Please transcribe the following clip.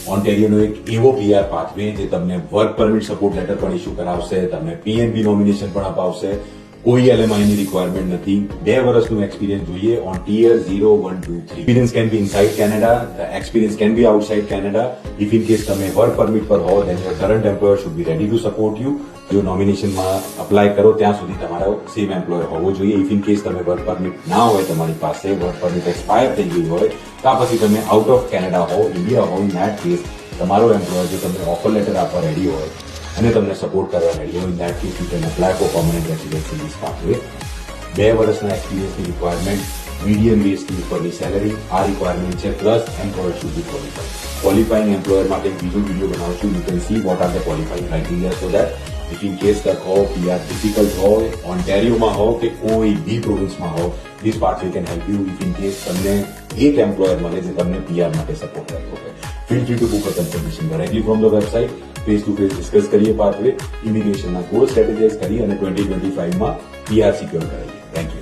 ઓન્ટેરિયોનો એક એવો PR pathway જે તમને વર્ક પરમિટ સપોર્ટ લેટર પણ ઇસ્યુ કરાવશે, તમને PNB નોમિનેશન પણ અપાવશે. કોઈ LMI ની રિક્વાયરમેન્ટ નથી. 2 વર્ષનું એક્સપિરિયન્સ જોઈએ on tear 0, 1, 2, 3. Experience can be inside Canada, experience can be outside Canada. If in case તમે વર્ક પરમિટ પર હો, then your current employer should be ready to support you. જો નોમિનેશનમાં અપ્લાય કરો ત્યાં સુધી તમારો સેમ એમ્પ્લોયર હોવો જોઈએ. ઇફ ઇન કેસ તમે વર્ક પરમિટ ના હોય તમારી પાસે, વર્ક પરમિટ એક્સપાયર થઈ ગઈ હોય, તો પછી તમે આઉટ ઓફ કેનેડા હો, ઇન્ડિયા હો, ઇન ધેટ કેસ તમારો એમ્પ્લોયર જો તમને ઓફર લેટર આપવા રેડી હોય અને તમને સપોર્ટ કરવા રેડી હોય, in that case you can apply for permanent residency in this pathway. 2 વર્ષના એક્સપિરિયન્સની રિક્વાયરમેન્ટ, મીડિયમ વેજથી ઉપરની સેલરી, આ રિક્વાયરમેન્ટ છે. Plus employer should be qualified. Qualifying employer માટે એક બીજો વિડીયો બનાવશું. You can see what are the qualifying criteria, so that if in case તક હો, PR ડિફિકલ્ટ હોય, ઓન્ટેરિયોમાં હો કે કોઈ બી પ્રોવિન્સમાં હો, this pathway can help you. If in case તમને એક એમ્પ્લોયર મળે જે તમને PR માટે સપોર્ટ કરતો હોય, feel free two book a consultation directly from the website. Face to face discuss કરીએ પાથવે, ઇમિગ્રેશનના કોર્સ સ્ટ્રેટેજાઇઝ કરી અને 2025માં PR સિક્યોર કરાવીએ. Thank you.